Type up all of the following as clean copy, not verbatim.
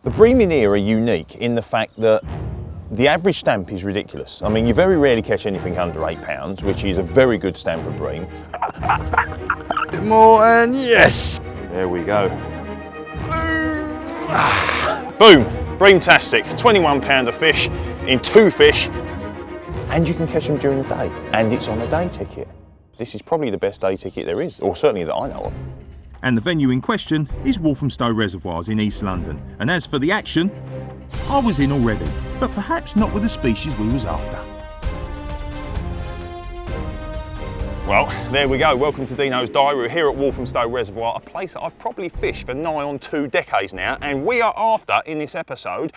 The Bream in here are unique in the fact that the average stamp is ridiculous. I mean, you very rarely catch anything under £8, which is a very good stamp of Bream. A bit more, and yes! There we go. Boom! Bream-tastic. £21 a fish in 2 fish. And you can catch them during the day. And it's on a day ticket. This is probably the best day ticket there is, or certainly that I know of. And the venue in question is Walthamstow Reservoirs in East London. And as for the action, I was in already, but perhaps not with the species we was after. Well, there we go. Welcome to Deano's Diary. We're here at Walthamstow Reservoir, a place that I've probably fished for nigh on 2 decades now, and we are after, in this episode,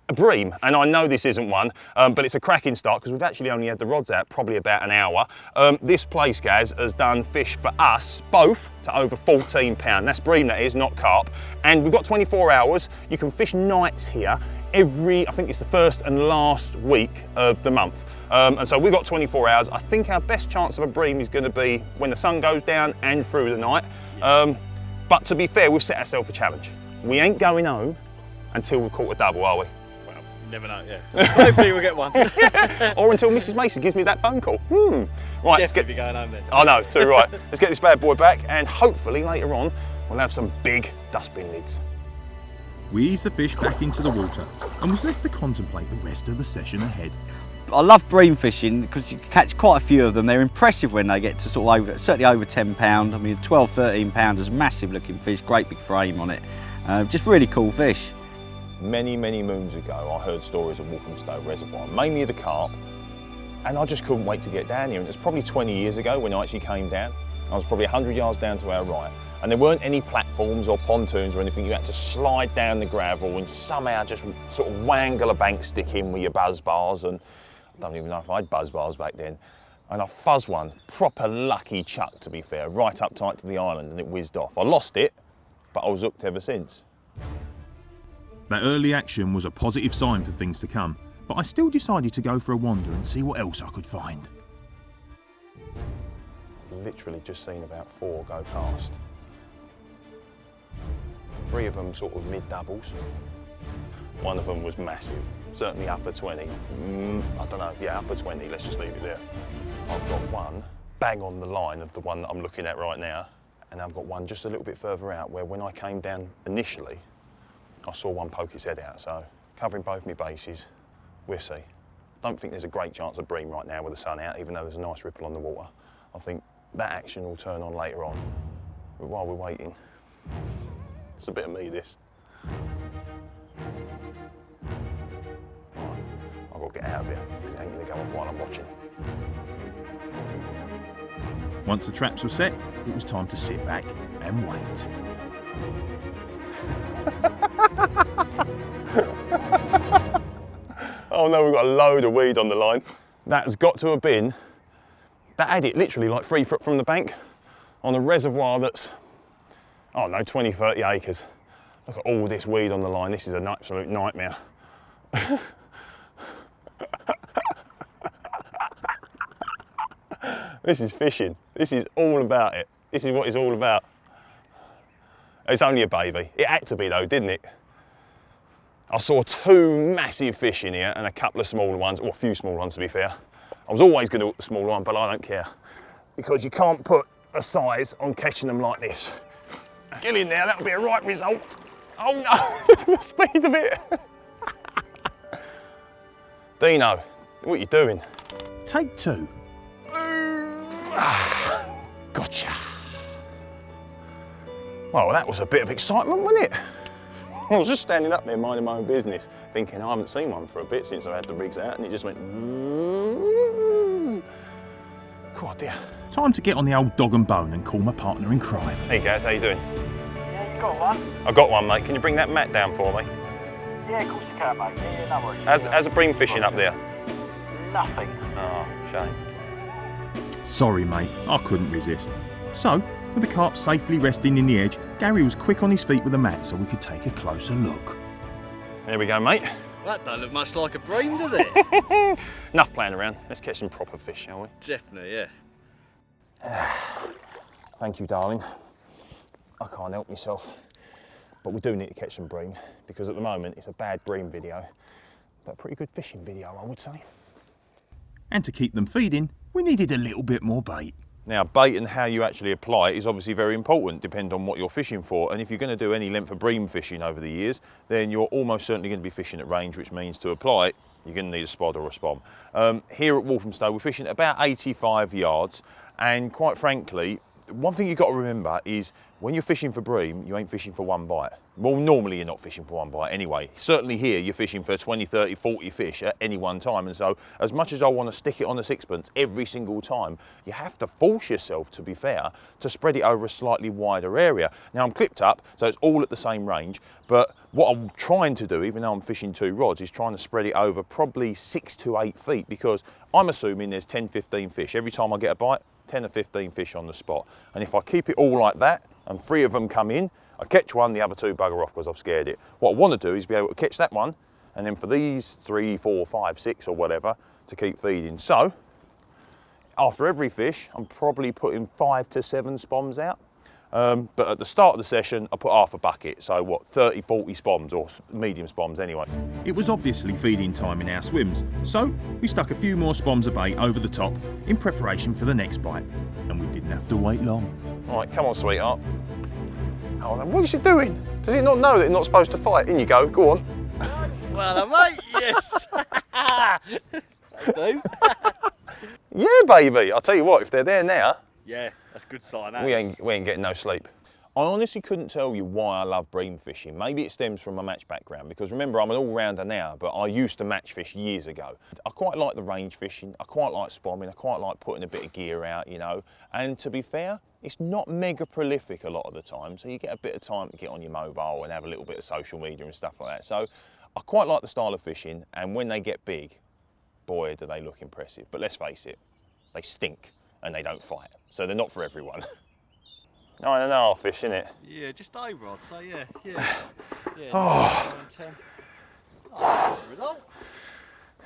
a bream. And I know this isn't one, but it's a cracking start because we've actually only had the rods out probably about an hour. This place, Gaz, has done fish for us both to over £14. That's bream, that is, not carp. And we've got 24 hours. You can fish nights here every, I think it's the first and last week of the month. And so we've got 24 hours. I think our best chance of a bream is going to be when the sun goes down and through the night. But to be fair, we've set ourselves a challenge. We ain't going home until we've caught a double, are we? Never know, yeah. Hopefully we'll get one. Or until Mrs. Macey gives me that phone call. Right, let's get be going home then. I know, too right. Let's get this bad boy back, and hopefully later on we'll have some big dustbin lids. We eased the fish back into the water and was left to contemplate the rest of the session ahead. I love bream fishing because you can catch quite a few of them. They're impressive when they get to sort of certainly over £10. I mean, 12, 13 pounders, massive looking fish, great big frame on it. Just really cool fish. Many, many moons ago, I heard stories of Walthamstow Reservoir, mainly of the carp, and I just couldn't wait to get down here. And it was probably 20 years ago when I actually came down. I was probably 100 yards down to our right, and there weren't any platforms or pontoons or anything. You had to slide down the gravel and somehow just sort of wangle a bank stick in with your buzz bars, and I don't even know if I had buzz bars back then. And I fuzzed one, proper lucky chuck to be fair, right up tight to the island, and it whizzed off. I lost it, but I was hooked ever since. That early action was a positive sign for things to come, but I still decided to go for a wander and see what else I could find. Literally just seen about 4 go past. 3 of them sort of mid-doubles. One of them was massive, certainly upper 20. I don't know, yeah, upper 20, let's just leave it there. I've got one bang on the line of the one that I'm looking at right now, and I've got one just a little bit further out where when I came down initially, I saw one poke its head out, so covering both my bases, we'll see. Don't think there's a great chance of bream right now with the sun out, even though there's a nice ripple on the water. I think that action will turn on later on. But while we're waiting, it's a bit of me, this. Right, I've got to get out of here, because it ain't going to go off while I'm watching. Once the traps were set, it was time to sit back and wait. Oh no, we've got a load of weed on the line. That has got to have been, that had it literally like 3 foot from the bank on a reservoir that's, oh no, 20, 30 acres. Look at all this weed on the line. This is an absolute nightmare. This is fishing. This is all about it. This is what it's all about. It's only a baby. It had to be though, didn't it? I saw 2 massive fish in here and a couple of smaller ones, or a few small ones to be fair. I was always going to hook the smaller one, but I don't care. Because you can't put a size on catching them like this. Get in there, that'll be a right result. Oh no, the speed of it. Deano, what are you doing? Take 2. Gotcha. Well, that was a bit of excitement, wasn't it? I was just standing up there minding my own business, thinking I haven't seen one for a bit since I had the rigs out, and it just went. God dear. Time to get on the old dog and bone and call my partner in crime. Hey guys, how you doing? Yeah, you got one? I've got one, mate. Can you bring that mat down for me? Yeah, of course you can, mate. Yeah, no worries. How's the bream fishing up there? Nothing. Oh, shame. Sorry, mate, I couldn't resist. So, with the carp safely resting in the edge, Gary was quick on his feet with a mat so we could take a closer look. There we go, mate. That don't look much like a bream, does it? Enough playing around. Let's catch some proper fish, shall we? Definitely, yeah. Thank you, darling. I can't help myself. But we do need to catch some bream, because at the moment it's a bad bream video, but a pretty good fishing video, I would say. And to keep them feeding, we needed a little bit more bait. Now, bait and how you actually apply it is obviously very important, depending on what you're fishing for. And if you're going to do any length of bream fishing over the years, then you're almost certainly going to be fishing at range, which means to apply it, you're going to need a spod or a spom. Here at Walthamstow, we're fishing at about 85 yards. And quite frankly, one thing you've got to remember is when you're fishing for bream, you ain't fishing for one bite. Well, normally you're not fishing for one bite anyway. Certainly here, you're fishing for 20, 30, 40 fish at any one time. And so as much as I want to stick it on a sixpence every single time, you have to force yourself, to be fair, to spread it over a slightly wider area. Now I'm clipped up, so it's all at the same range. But what I'm trying to do, even though I'm fishing 2 rods, is trying to spread it over probably 6 to 8 feet, because I'm assuming there's 10, 15 fish. Every time I get a bite, 10 or 15 fish on the spot. And if I keep it all like that, and 3 of them come in, I catch one, the other 2 bugger off because I've scared it. What I want to do is be able to catch that one, and then for these 3, 4, 5, 6 or whatever, to keep feeding. So, after every fish, I'm probably putting 5 to 7 spoms out. But at the start of the session, I put half a bucket. So what, 30, 40 spoms, or medium spoms anyway. It was obviously feeding time in our swims, so we stuck a few more spoms of bait over the top in preparation for the next bite. And we didn't have to wait long. All right, come on, sweetheart. Oh, what is she doing? Does he not know that you're not supposed to fight? In you go, go on. Well, mate, yes. They do. Yeah, baby. I'll tell you what, if they're there now, Yeah, that's a good sign. we ain't getting no sleep. I honestly couldn't tell you why I love bream fishing. Maybe it stems from my match background, because remember, I'm an all-rounder now, but I used to match fish years ago. I quite like the range fishing, I quite like spomming, I quite like putting a bit of gear out, you know. And to be fair, it's not mega prolific a lot of the time, so you get a bit of time to get on your mobile and have a little bit of social media and stuff like that. So I quite like the style of fishing, and when they get big, boy, do they look impressive. But let's face it, they stink and they don't fight, so they're not for everyone. 9.5 fish, innit? Yeah, just over, I'd say, yeah. Oh. 10. Oh, result.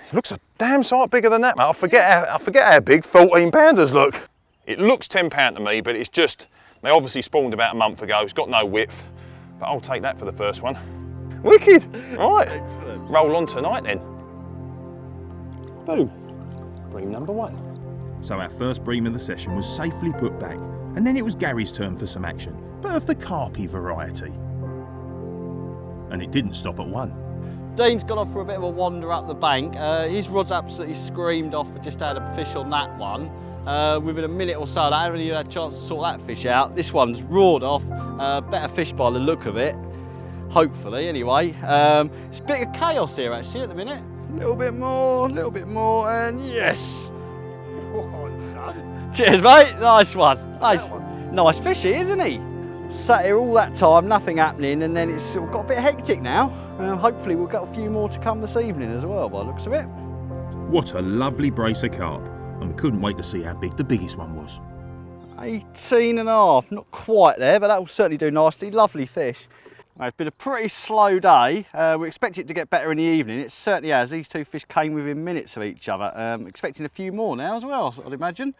It looks a damn sight bigger than that, mate. I forget how big 14 pounders look. It looks 10 pound to me, but it's just, they obviously spawned about a month ago. It's got no width, but I'll take that for the first one. Wicked. Right. Excellent. Roll on tonight then. Boom. Bream number 1. So our first bream of the session was safely put back, and then it was Gary's turn for some action, but of the carpy variety. And it didn't stop at 1. Dean's gone off for a bit of a wander up the bank. His rod's absolutely screamed off. Just had a fish on that one. Within a minute or so, I haven't even had a chance to sort that fish out. This one's roared off. Better fish by the look of it, hopefully, anyway. It's a bit of chaos here, actually, at the minute. A little bit more, and yes! Cheers, mate. Nice one. Nice fishy, isn't he? Sat here all that time, nothing happening, and then it's sort of got a bit hectic now. Hopefully we'll get a few more to come this evening as well, by the looks of it. What a lovely brace of carp, and we couldn't wait to see how big the biggest one was. 18.5, not quite there, but that will certainly do nicely. Lovely fish. Well, it's been a pretty slow day. We expect it to get better in the evening. It certainly has. These 2 fish came within minutes of each other. Expecting a few more now as well, I'd imagine.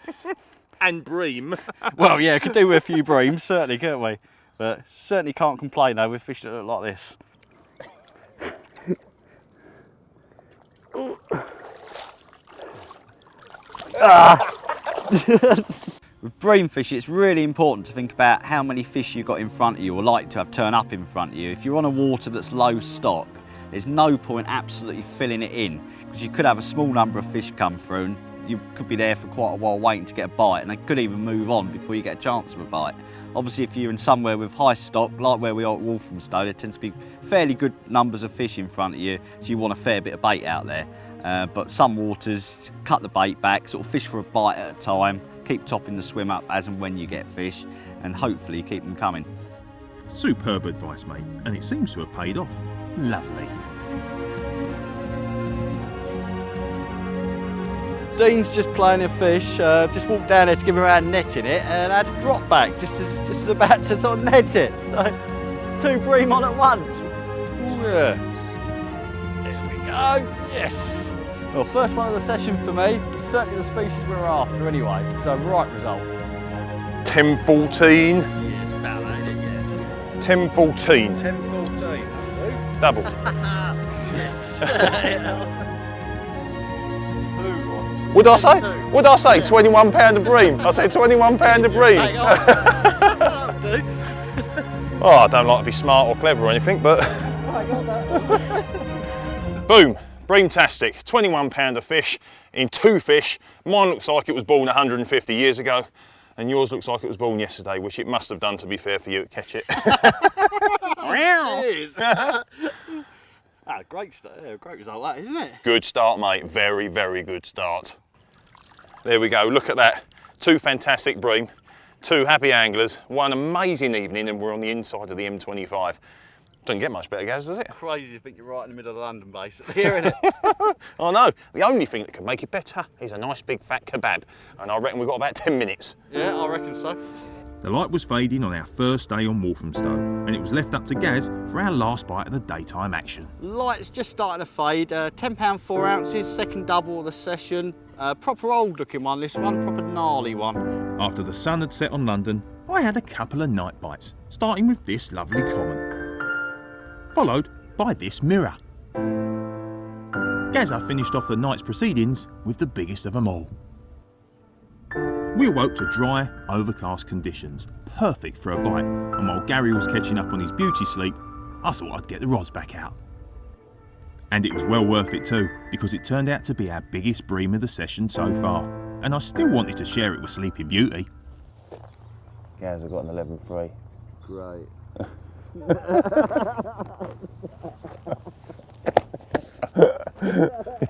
And bream. Well, yeah, could do with a few breams, certainly, couldn't we? But certainly can't complain though with fish that look like this. With bream fish, it's really important to think about how many fish you've got in front of you, or like to have turn up in front of you. If you're on a water that's low stock, there's no point absolutely filling it in, because you could have a small number of fish come through and you could be there for quite a while waiting to get a bite, and they could even move on before you get a chance of a bite. Obviously, if you're in somewhere with high stock, like where we are at Walthamstow, there tends to be fairly good numbers of fish in front of you, so you want a fair bit of bait out there. But some waters, cut the bait back, sort of fish for a bite at a time, keep topping the swim up as and when you get fish, and hopefully keep them coming. Superb advice, mate, and it seems to have paid off. Lovely. Dean's just playing a fish, just walked down there to give him a net in it, and had a drop back just as about to sort of net it. So, 2 bream on at once. Ooh, yeah. There we go, yes. Well, first one of the session for me, certainly the species we were after anyway, so right result. 10-14. Yeah, it's about that, isn't it? 10.14. 10.14. Double. What did I say? What did I say? £21 a bream. I said £21 a bream. Oh, I don't like to be smart or clever or anything, but boom, bream-tastic. £21 a fish in 2 fish. Mine looks like it was born 150 years ago, and yours looks like it was born yesterday, which it must have done, to be fair, for you to catch it. Cheers. Great start. Yeah, great result, that, isn't it? Good start, mate. Very, very good start. There we go. Look at that. 2 fantastic bream, 2 happy anglers, 1 amazing evening, and we're on the inside of the M25. Doesn't get much better, Gaz, does it? Crazy to think you're right in the middle of London, basically, here, isn't it? I know. The only thing that can make it better is a nice big fat kebab, and I reckon we've got about 10 minutes. Yeah, I reckon so. The light was fading on our first day on Walthamstow, and it was left up to Gaz for our last bite of the daytime action. Light's just starting to fade. £10 4 ounces, second double of the session. Proper old looking one, this one, proper gnarly one. After the sun had set on London, I had a couple of night bites, starting with this lovely common, followed by this mirror. Gazza finished off the night's proceedings with the biggest of them all. We awoke to dry, overcast conditions, perfect for a bite, and while Gary was catching up on his beauty sleep, I thought I'd get the rods back out. And it was well worth it too, because it turned out to be our biggest bream of the session so far, and I still wanted to share it with Sleeping Beauty. Gaz, I've got an 11.3. Great.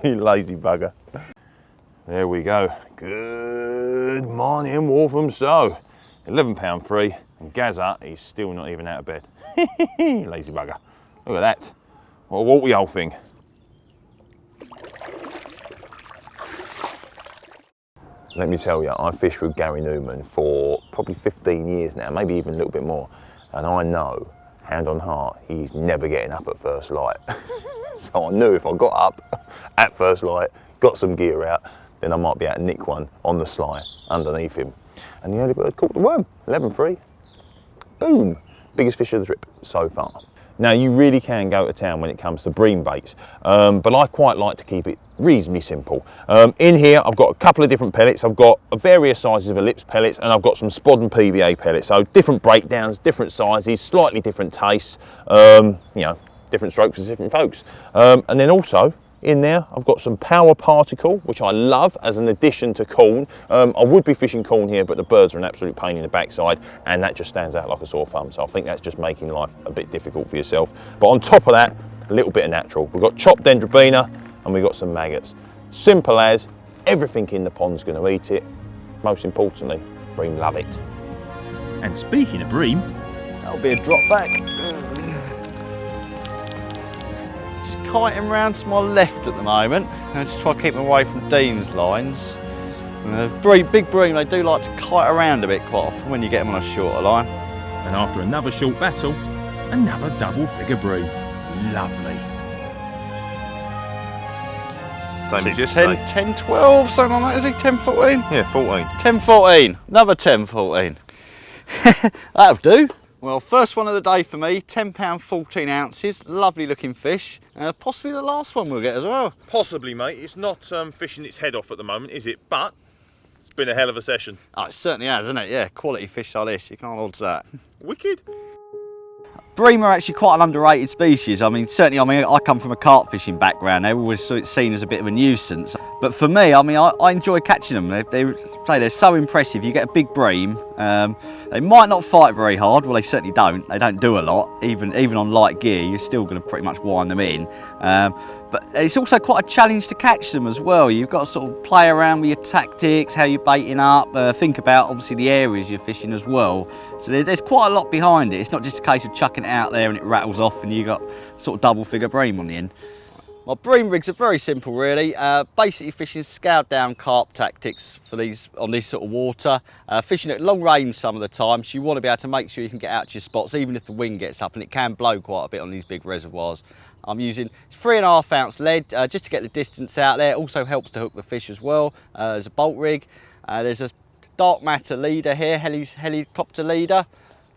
You lazy bugger. There we go. Good morning, Walthamstow. £11 free, and Gazza is still not even out of bed. Lazy bugger. Look at that. What a walty old thing. Let me tell you, I've fished with Gary Newman for probably 15 years now, maybe even a little bit more. And I know, hand on heart, he's never getting up at first light. So I knew if I got up at first light, got some gear out, then I might be able to nick one on the sly underneath him. And the early bird caught the worm, 11.3. Boom, biggest fish of the trip so far. Now you really can go to town when it comes to bream baits, but I quite like to keep it reasonably simple. In here I've got a couple of different pellets. I've got various sizes of ellipse pellets, and I've got some spod and PVA pellets. So different breakdowns, different sizes, slightly different tastes, you know, different strokes for different folks. And then also in there I've got some power particle, which I love as an addition to corn. I would be fishing corn here, but the birds are an absolute pain in the backside, and that just stands out like a sore thumb. So I think that's just making life a bit difficult for yourself. But on top of that, a little bit of natural. We've got chopped dendrobina, and we've got some maggots. Simple as, everything in the pond's going to eat it. Most importantly, bream love it. And speaking of bream, That'll be a drop back. Just kiting round to my left at the moment. I just try to keep them away from Dean's lines. Big bream, they do like to kite around a bit quite often when you get them on a shorter line. and after another short battle, another double figure bream. Lovely. Same as yesterday. 10, 12, something like that, is he? 10, 14? Yeah, 14. 10, 14. Another 10, 14. That'll do. Well, first one of the day for me, £10, 14 ounces, lovely looking fish. Possibly the last one we'll get as well. Possibly, mate. It's not fishing its head off at the moment, is it? But it's been a hell of a session. Oh, it certainly has, hasn't it? Yeah, quality fish like this, you can't odds that. Wicked. Bream are actually quite an underrated species. I mean, I come from a carp fishing background. They're always seen as a bit of a nuisance. But for me, I enjoy catching them. They're so impressive. You get a big bream. They might not fight very hard. Well, they certainly don't. They don't do a lot. Even on light gear, you're still going to pretty much wind them in. But it's also quite a challenge to catch them as well. You've got to sort of play around with your tactics, how you're baiting up, think about obviously the areas you're fishing as well. So there's quite a lot behind it. It's not just a case of chucking it out there and it rattles off and you got sort of double figure bream on the end. My bream rigs are very simple really. Basically fishing scaled down carp tactics for on this sort of water. Fishing at long range some of the time, so you want to be able to make sure you can get out to your spots even if the wind gets up, and it can blow quite a bit on these big reservoirs. I'm using 3.5 ounce lead just to get the distance out there. It also helps to hook the fish as well. There's a bolt rig. There's a dark matter leader here, helicopter leader.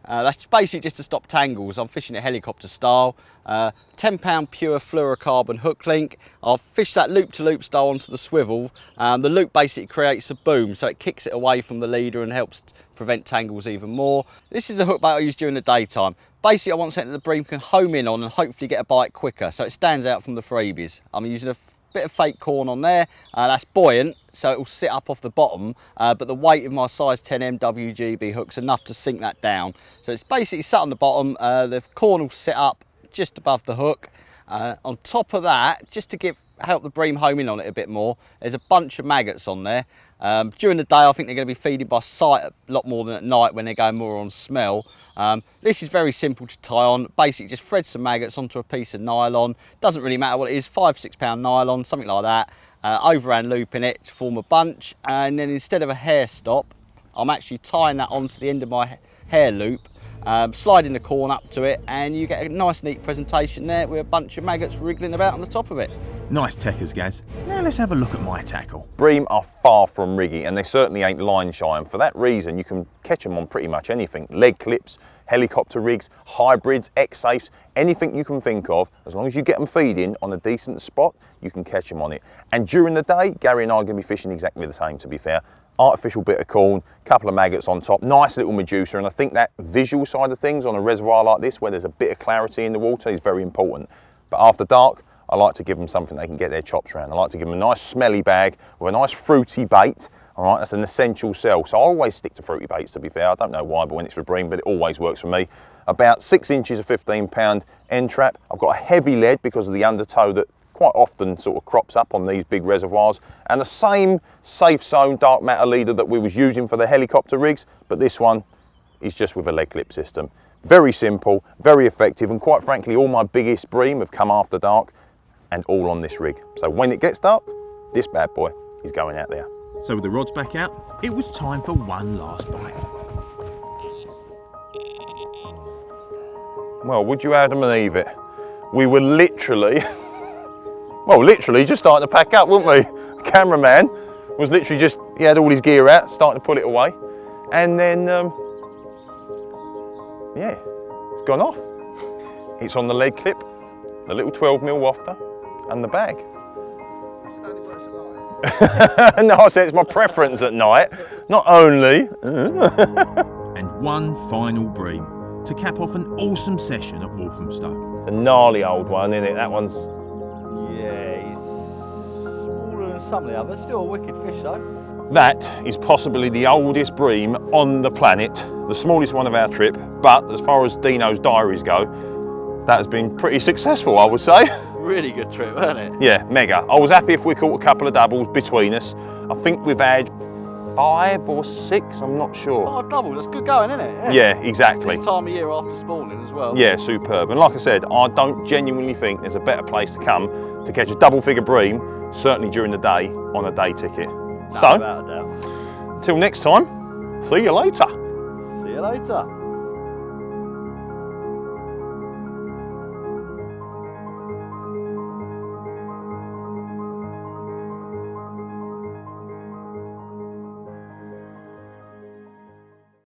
That's basically just to stop tangles. I'm fishing it helicopter style. 10 pound pure fluorocarbon hook link. I'll fish that loop to loop style onto the swivel. The loop basically creates a boom, so it kicks it away from the leader and helps prevent tangles even more. This is the hook bait I use during the daytime. Basically, I want something that the bream can home in on and hopefully get a bite quicker, so it stands out from the freebies. I'm using a bit of fake corn on there. That's buoyant, so it will sit up off the bottom, but the weight of my size 10 MWGB hook's enough to sink that down. So it's basically sat on the bottom, the corn will sit up just above the hook. On top of that, just to help the bream home in on it a bit more, there's a bunch of maggots on there. During the day, I think they're going to be feeding by sight a lot more than at night when they're going more on smell. This is very simple to tie on. Basically, just thread some maggots onto a piece of nylon. Doesn't really matter what it is, 5-6 pound nylon, something like that. Overhand loop in it to form a bunch, and then instead of a hair stop, I'm actually tying that onto the end of my hair loop, sliding the corn up to it, and you get a nice neat presentation there with a bunch of maggots wriggling about on the top of it. Nice techers, Gaz. Now let's have a look at my tackle. Bream are far from riggy, and they certainly ain't line shy, and for that reason you can catch them on pretty much anything. Leg clips, helicopter rigs, hybrids, X-safes, anything you can think of. As long as you get them feeding on a decent spot, you can catch them on it. And during the day, Gary and I are going to be fishing exactly the same, to be fair. Artificial bit of corn, couple of maggots on top, nice little Medusa, and I think that visual side of things on a reservoir like this, where there's a bit of clarity in the water, is very important. But after dark, I like to give them something they can get their chops around. I like to give them a nice smelly bag with a nice fruity bait. All right, that's an essential sell. So I always stick to fruity baits, to be fair. I don't know why, but when it's for bream, but it always works for me. About 6 inches of 15 pound end trap. I've got a heavy lead because of the undertow that quite often sort of crops up on these big reservoirs. And the same safe zone dark matter leader that we was using for the helicopter rigs, but this one is just with a leg clip system. Very simple, very effective, and quite frankly, all my biggest bream have come after dark, and all on this rig. So when it gets dark, this bad boy is going out there. So with the rods back out, it was time for one last bite. Well, would you Adam believe it? We were literally, just starting to pack up, weren't we? The cameraman was literally just, he had all his gear out, starting to put it away. And then, yeah, it's gone off. It's on the leg clip, the little 12mm wafter, and the bag. No, I said it's my preference at night, not only. And one final bream to cap off an awesome session at Walthamstow. It's a gnarly old one, isn't it? That one's... Yeah, he's smaller than some of the others. Still a wicked fish though. That is possibly the oldest bream on the planet, the smallest one of our trip, but as far as Deano's diaries go, that has been pretty successful, I would say. Really good trip, wasn't it? Yeah, mega. I was happy if we caught a couple of doubles between us. I think we've had 5 or 6, I'm not sure. 5 doubles, that's good going, isn't it? Yeah, exactly. This time of year after spawning as well. Yeah, superb. And like I said, I don't genuinely think there's a better place to come to catch a double figure bream, certainly during the day, on a day ticket. No, So, without a doubt. until next time, see you later. See you later.